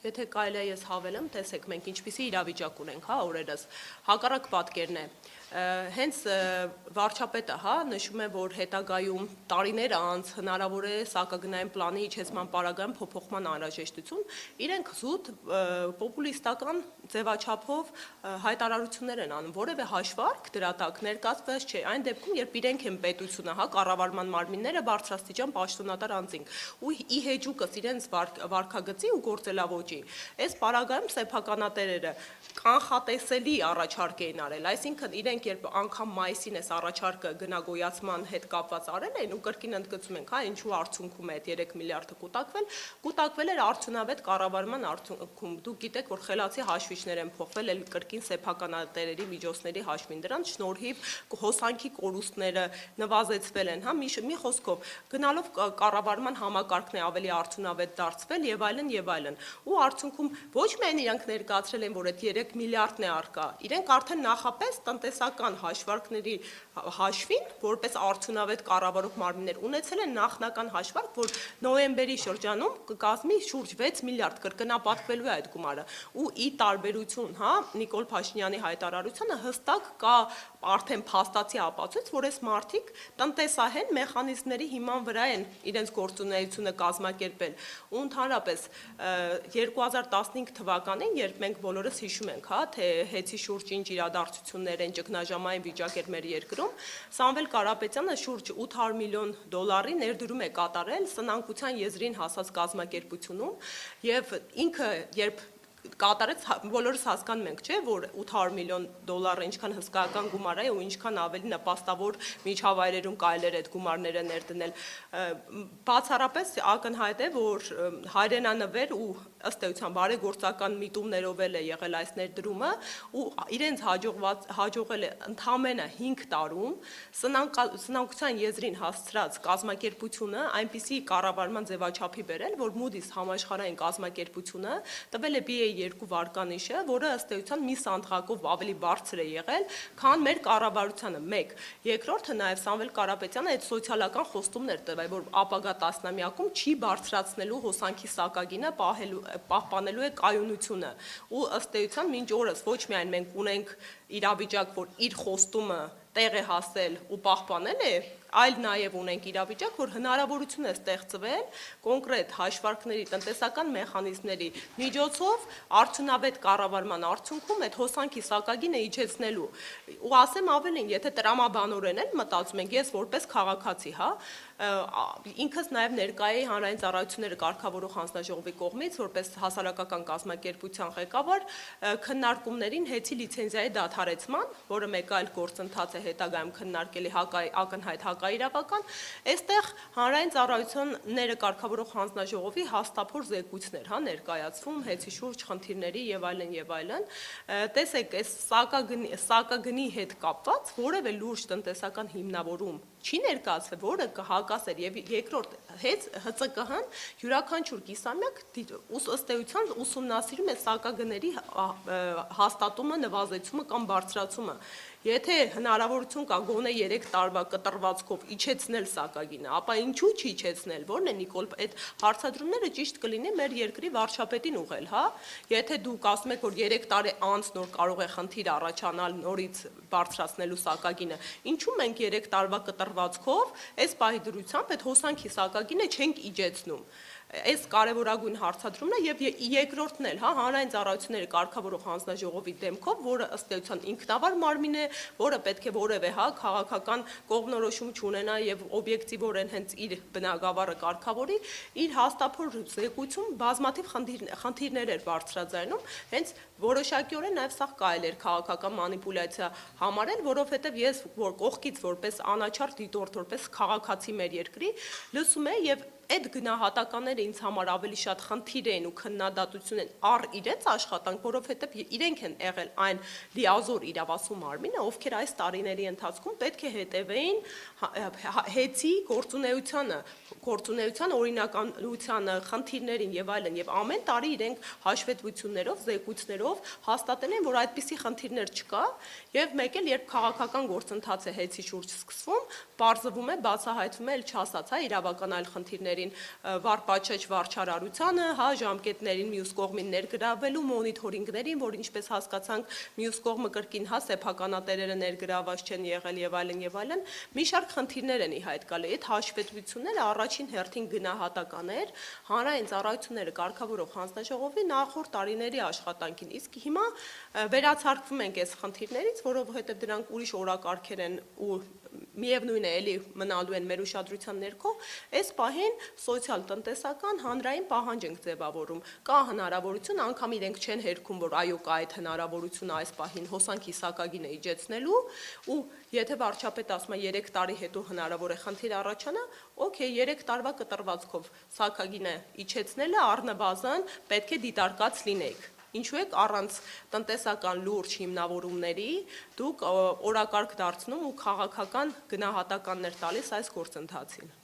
Եթե կարելի է ես հավելեմ, տեսեք, մենք ինչպիսի իրավիճակ ունենք, օրերս, հակառակ պատկերն է։ Հենց վարչապետը, նշում է, որ հետագայում տարիներ անց հնարավոր է սակագնային պլանի իջեցման պարագայում փոփոխման անհրաժեշտություն, իրենք զուտ պոպուլիստական ձևաչափով հայտարարություններ են անում, որևէ հաշվարկ դրա տակ ներկայացված չէ, այն դեպքում, երբ իրենք են պետությունը, կառավարման մարմինները բարձրաստիճան պաշտոնատար անձինք, ու ի հեճուկս իրենց վարքագծի ու գործելավոճի, այս պարագայում սեփականատերերը կանխատեսելի առաջարկ էին արել, այսինքն իրենք երբ անգամ մայիսին այս առաջարկը գնագոյացման հետ կապված արել են ու կրկին ընդգծում ենք, ինչու արդյունքում է այդ 3 միլիարդը կուտակվել էր արդյունավետ կառավարման արդյունքում, դուք գիտեք, որ խելացի հաշվիչներ են փոխվել կրկին սեփականատերերի միջոցների հաշվին, դրանց շնորհիվ հոսանքի կորուստները նվազեցվել են, մի խոսքով, գնալով կառավարման համակարգն է ավելի արդյունավետ դարձվել եւ այլն, ու արդյունքում ոչ միայն իրանք ներկայացրել են, որ այդ 3 միլիարդն է առկա, իրենք արդեն նախապես տնտեսական հաշվարկների հաշվին, որպես արդյունավետ կառավարող մարմիններ ունեցել են նախնական հաշվարկ, որ նոյեմբերի շրջանում կկազմի շուրջ 6 միլիարդ կրկնապատկվելու է այդ գումարը, ու ի տարբերություն, Նիկոլ Փաշինյանի հայտարարությանը հստակ կա արդեն փաստացի ապացույց, որ այս մարդիկ տնտեսահեն մեխանիզմների հիման վրա են իրենց գործունեությունը կազմակերպել, ու ընդհանրապես 2015 թվականին, երբ մենք բոլորս հիշում ենք, թե հեծի շուրջ ինչ իրադարձություններ են, ճգնաժամային վիճակ էր մեր երկրում, Սամվել Կարապետյանը շուրջ 800 միլիոն դոլարի ներդրում է կատարել սնանկության եզրին հասած կազմակերպությունում, եւ ինքը երբ կատարեց, բոլորս հասկանում ենք, չէ, որ 800 միլիոն դոլարը ինչքան հսկայական գումար է ու ինչքան ավելի նպաստավոր միջավայրերում կարելի էր այդ գումարները ներդնել, բացառապես ակնհայտ է, որ հայրենանվեր ու ըստ էության բարեգործական միտումներով էլ է եղել այս ներդրումը ու իրենց հաջողել է ընդամենը 5 տարում սնանկության եզրին հասցրած կազմակերպությունը այնպիսի կառավարման ձևաչափի բերել, որ Moody's համաշխարհային կազմակերպությունը տվել է BA2 վարկանիշը, որը ըստ էության մի սանդղակով ավելի բարձր է եղել, քան մեր կառավարությանը, 1, երկրորդը նաև Սամվել Կարապետյանը այդ սոցիալական խոստումն էր տվել, որ ապագա տասնամյակում չի բարձրացնելու հոսանքի սակագինը պահպանելու է կայունությունը, ու ըստ էության մինչ օրս ոչ միայն մենք ունենք իրավիճակ, որ իր խոստումը տեղ է հասել ու պահպանել է, այլ նաև ունենք իրավիճակ, որ հնարավորություն է ստեղծվել կոնկրետ հաշվարկների, տնտեսական մեխանիզմների միջոցով արդյունավետ կառավարման արդյունքում այդ հոսանքի սակագինը իջեցնելու, ու ասեմ ավելին, եթե տրամաբանորեն էլ մտածում ենք, ես որպես քաղաքացի, ինքս նաև ներկայ էի հանրային ծառայությունները կարգավորող հանձնաժողովի կողմից, որպես հասարակական կազմակերպության ղեկավար, քննարկումներին հեծի լիցենզիայի դադարեցման, որը մեկ այլ գործընթաց է հետագայում քննարկելի ակնհայտ հակաիրավական, այստեղ հանրային ծառայությունները կարգավորող հանձնաժողովի հաստափոր զեկույցներ ներկայացվում, հեծի շուրջ խնդիրների եւ այլն, տեսեք, այս սակագնի հետ կապված որևէ լուրջ տնտեսական հիմնավորում չի ներկայացվել, որը կհակասեր, եւ երկրորդ ՀԾԿՀ-ն յուրաքանչյուր կիսամյակ ըստ էության ուսումնասիրում է սակագների հաստատումը, նվազեցումը կամ բարձրացումը, եթե հնարավորություն կա գոնե 3 տարվա կտրվածքով իջեցնել սակագինը, ապա ինչու չիջեցնել, որն է Նիկոլ, այդ հարցադրումները ճիշտ կլինի մեր երկրի վարչապետին ուղղել, եթե դուք ասում եք, որ 3 տարի անց նոր կարող է խնդիր առաջանալ նորից բարձրացնելու սակագինը, ինչու մենք 3 տարվա կտրվածքով այս պահի դրությամբ այդ հոսանքի սակագինը չենք իջեցնում, այս կարևորագույն հարցադրումն է եւ երկրորդն էլ, հանրային ծառայությունները կարգավորող հանձնաժողովի դեմքով, որը ըստ էության ինքնավար մարմին է, որը պետք է որևէ քաղաքական կողմնորոշում չունենա եւ օբյեկտիվորեն հենց իր բնագավառը կարգավորի, իր հաստափոր զեկույցում բազմաթիվ խնդիրներ էր բարձրաձայնում, հենց որոշակիորեն նաև սա կարելի էր քաղաքական մանիպուլյացիա համարել, որովհետև ես կողքից որպես անաչառ դիտորդ, որպես քաղաքացի մեր երկրի լսում եմ եւ այդ գնահատականները ինձ համար ավելի շատ խնդիր են ու քննադատություն են առ իրենց աշխատանք, որովհետև իրենք են եղել այն լիազոր իրավասու մարմինը, ովքեր այս տարիների ընթացքում պետք է հետևեին հեծի գործունեության օրինականությանը, խնդիրներին եւ այլն, եւ ամեն տարի իրենք հաշվետվություններով, զեկույցներով հաստատել են, որ այդպիսի խնդիրներ չկա, եւ մեկ էլ երբ քաղաքական գործընթաց է հեծի շուրջ սկսվում, բարձվում է, բացահայտվում է, չասած, իրավական այլ խնդիրների ժամկետներին վարպաչեջ վարչարարությանը, հա, ժամկետներին մյուս կողմին ներգրավելու, մոնիթորինգներին, որ ինչպես հասկացանք, մյուս կողմը կրկին հա սեփականատերերը ներգրաված չեն եղել եւ այլն եւ այլն, մի շարք խնդիրներ են ի հայտ գալի։ Այդ հաշվետվությունները առաջին հերթին գնահատական էր հանրային ծառայությունները կարգավորող հանձնաժողովի նախորդ տարիների աշխատանքին, իսկ հիմա վերացարկվում ենք այս խնդիրներից, որովհետեւ դրանք ուրիշ օրակարգեր են ու միևնույն է, էլի մնալու են մեր ուշադրության ներքո, այս պահին սոցիալ-տնտեսական հանրային պահանջ ենք ձևավորում։ Կա հնարավորություն, անգամ իրենք չեն հերքում, որ այո, կա այդ հնարավորությունը այս պահին հոսանքի սակագինը իջեցնելու, ու եթե վարչապետը ասում է 3 տարի հետո հնարավոր է խնդիր առաջանա, օքեյ, 3 տարվա կտրվածքով սակագինը իջեցնելը առնվազն պետք է դիտարկած լինեք։ Ինչու եք առանց տնտեսական լուրջ հիմնավորումների դուք օրակարգ դարձնում ու քաղաքական գնահատականներ տալիս այս գործընթացին։